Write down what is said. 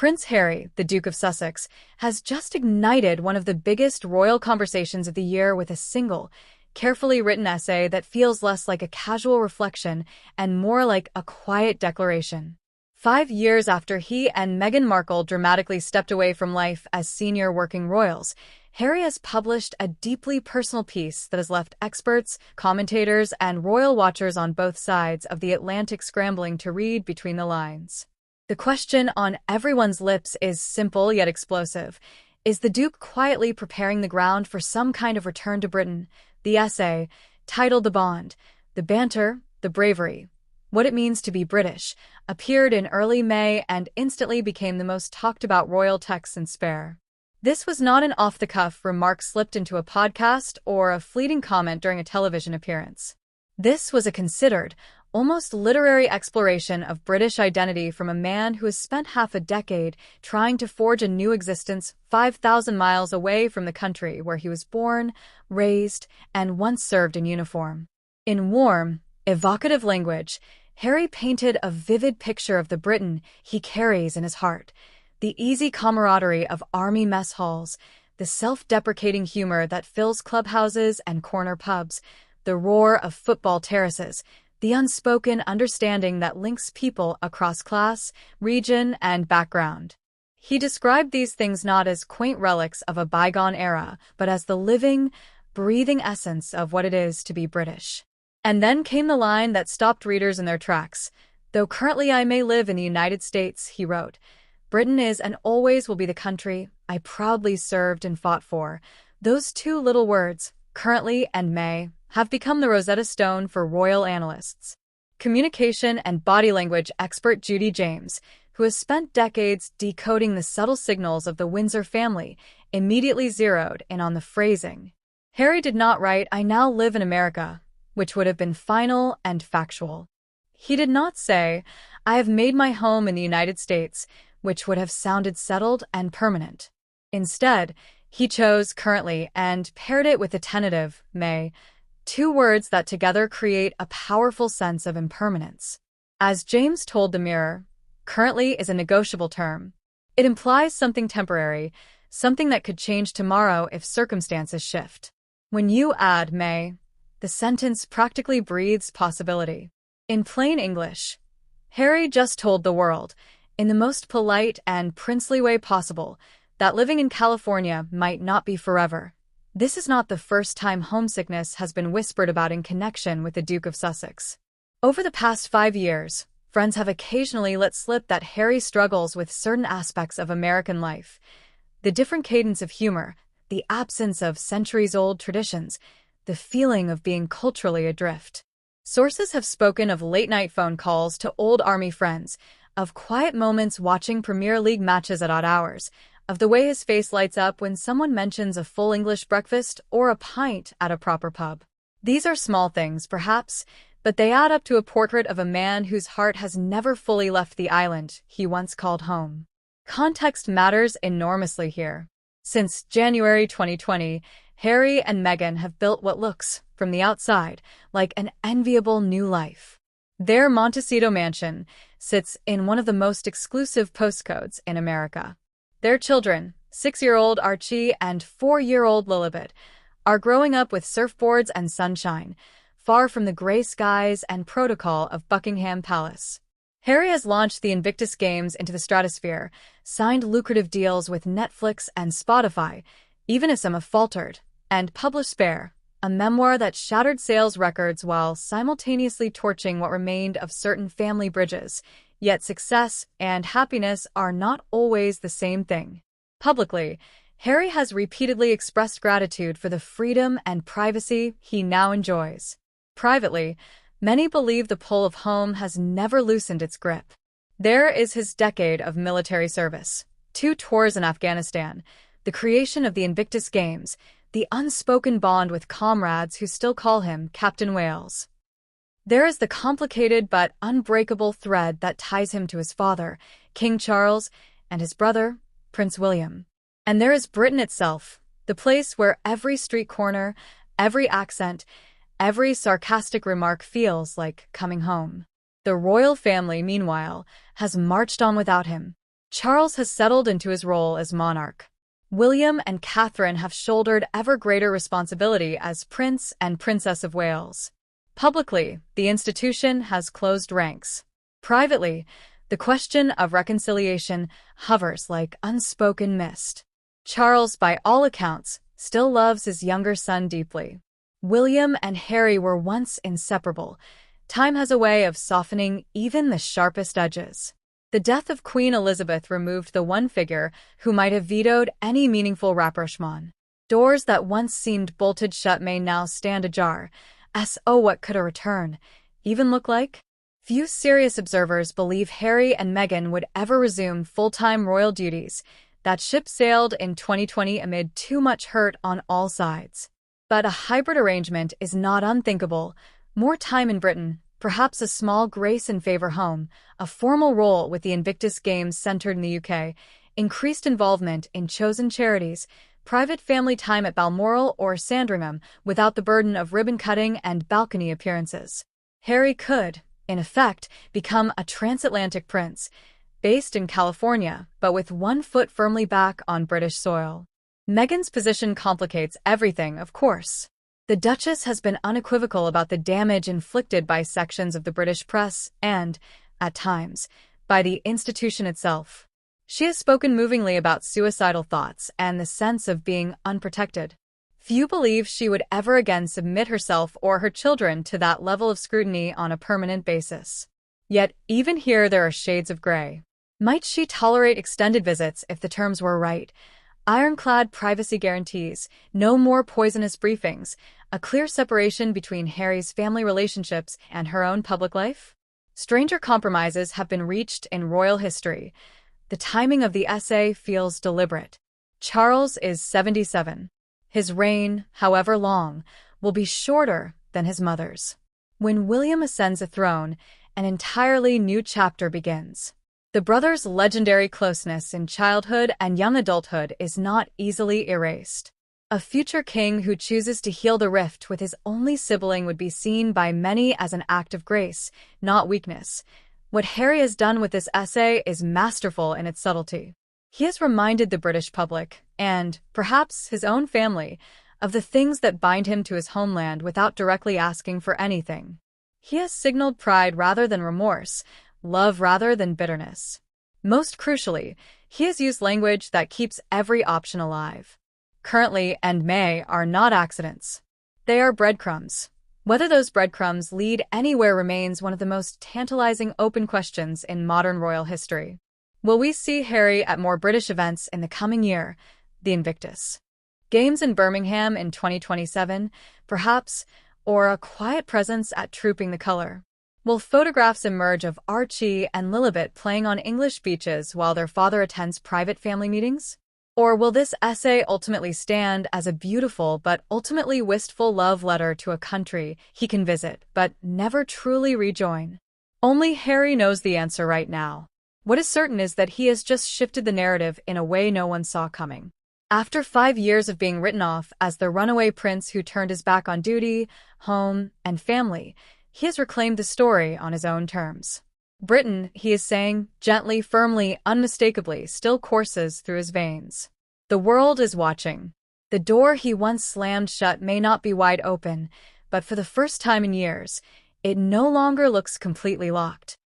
Prince Harry, the Duke of Sussex, has just ignited one of the biggest royal conversations of the year with a single, carefully written essay that feels less like a casual reflection and more like a quiet declaration. 5 years after he and Meghan Markle dramatically stepped away from life as senior working royals, Harry has published a deeply personal piece that has left experts, commentators, and royal watchers on both sides of the Atlantic scrambling to read between the lines. The question on everyone's lips is simple yet explosive. Is the Duke quietly preparing the ground for some kind of return to Britain? The essay, titled The Bond, the banter, the bravery, what it means to be British, appeared in early May and instantly became the most talked about royal text in Spare. This was not an off-the-cuff remark slipped into a podcast or a fleeting comment during a television appearance. This was a considered, almost literary exploration of British identity from a man who has spent half a decade trying to forge a new existence 5,000 miles away from the country where he was born, raised, and once served in uniform. In warm, evocative language, Harry painted a vivid picture of the Britain he carries in his heart. The easy camaraderie of army mess halls, the self-deprecating humor that fills clubhouses and corner pubs, the roar of football terraces, the unspoken understanding that links people across class, region, and background. He described these things not as quaint relics of a bygone era, but as the living, breathing essence of what it is to be British. And then came the line that stopped readers in their tracks. Though currently I may live in the United States, he wrote, Britain is and always will be the country I proudly served and fought for. Those two little words, currently and may, have become the Rosetta Stone for royal analysts. Communication and body language expert Judy James, who has spent decades decoding the subtle signals of the Windsor family, immediately zeroed in on the phrasing. Harry did not write, I now live in America, which would have been final and factual. He did not say, I have made my home in the United States, which would have sounded settled and permanent. Instead, he chose currently and paired it with a tentative may, two words that together create a powerful sense of impermanence. As James told the Mirror, currently is a negotiable term. It implies something temporary, something that could change tomorrow if circumstances shift. When you add may, the sentence practically breathes possibility. In plain English, Harry just told the world, in the most polite and princely way possible, that living in California might not be forever. This is not the first time homesickness has been whispered about in connection with the Duke of Sussex. Over the past 5 years, friends have occasionally let slip that Harry struggles with certain aspects of American life. The different cadence of humor, the absence of centuries-old traditions, the feeling of being culturally adrift. Sources have spoken of late-night phone calls to old army friends, of quiet moments watching Premier League matches at odd hours, of the way his face lights up when someone mentions a full English breakfast or a pint at a proper pub. These are small things, perhaps, but they add up to a portrait of a man whose heart has never fully left the island he once called home. Context matters enormously here. Since January 2020, Harry and Meghan have built what looks, from the outside, like an enviable new life. Their Montecito mansion sits in one of the most exclusive postcodes in America. Their children, 6-year-old Archie and 4-year-old Lilibet, are growing up with surfboards and sunshine, far from the gray skies and protocol of Buckingham Palace. Harry has launched the Invictus Games into the stratosphere, signed lucrative deals with Netflix and Spotify, even as some have faltered, and published Spare, a memoir that shattered sales records while simultaneously torching what remained of certain family bridges. Yet success and happiness are not always the same thing. Publicly, Harry has repeatedly expressed gratitude for the freedom and privacy he now enjoys. Privately, many believe the pull of home has never loosened its grip. There is his decade of military service, 2 tours in Afghanistan, the creation of the Invictus Games, the unspoken bond with comrades who still call him Captain Wales. There is the complicated but unbreakable thread that ties him to his father, King Charles, and his brother, Prince William. And there is Britain itself, the place where every street corner, every accent, every sarcastic remark feels like coming home. The royal family, meanwhile, has marched on without him. Charles has settled into his role as monarch. William and Catherine have shouldered ever greater responsibility as Prince and Princess of Wales. Publicly, the institution has closed ranks. Privately, the question of reconciliation hovers like unspoken mist. Charles, by all accounts, still loves his younger son deeply. William and Harry were once inseparable. Time has a way of softening even the sharpest edges. The death of Queen Elizabeth removed the one figure who might have vetoed any meaningful rapprochement. Doors that once seemed bolted shut may now stand ajar. Oh, what could a return even look like? Few serious observers believe Harry and Meghan would ever resume full-time royal duties. That ship sailed in 2020 amid too much hurt on all sides. But a hybrid arrangement is not unthinkable. More time in Britain, perhaps a small grace and favor home, a formal role with the Invictus Games centered in the UK, increased involvement in chosen charities, private family time at Balmoral or Sandringham without the burden of ribbon-cutting and balcony appearances. Harry could, in effect, become a transatlantic prince, based in California, but with one foot firmly back on British soil. Meghan's position complicates everything, of course. The Duchess has been unequivocal about the damage inflicted by sections of the British press and, at times, by the institution itself. She has spoken movingly about suicidal thoughts and the sense of being unprotected. Few believe she would ever again submit herself or her children to that level of scrutiny on a permanent basis. Yet, even here there are shades of gray. Might she tolerate extended visits if the terms were right? Ironclad privacy guarantees, no more poisonous briefings, a clear separation between Harry's family relationships and her own public life? Stranger compromises have been reached in royal history. The timing of the essay feels deliberate. Charles is 77. His reign, however long, will be shorter than his mother's. When William ascends the throne, an entirely new chapter begins. The brothers' legendary closeness in childhood and young adulthood is not easily erased. A future king who chooses to heal the rift with his only sibling would be seen by many as an act of grace, not weakness. What Harry has done with this essay is masterful in its subtlety. He has reminded the British public, and, perhaps, his own family, of the things that bind him to his homeland without directly asking for anything. He has signaled pride rather than remorse, love rather than bitterness. Most crucially, he has used language that keeps every option alive. Currently and may are not accidents. They are breadcrumbs. Whether those breadcrumbs lead anywhere remains one of the most tantalizing open questions in modern royal history. Will we see Harry at more British events in the coming year? The Invictus Games in Birmingham in 2027, perhaps, or a quiet presence at Trooping the Colour? Will photographs emerge of Archie and Lilibet playing on English beaches while their father attends private family meetings? Or will this essay ultimately stand as a beautiful but ultimately wistful love letter to a country he can visit but never truly rejoin? Only Harry knows the answer right now. What is certain is that he has just shifted the narrative in a way no one saw coming. After 5 years of being written off as the runaway prince who turned his back on duty, home, and family, he has reclaimed the story on his own terms. Britain, he is saying, gently, firmly, unmistakably, still courses through his veins. The world is watching. The door he once slammed shut may not be wide open, but for the first time in years, it no longer looks completely locked.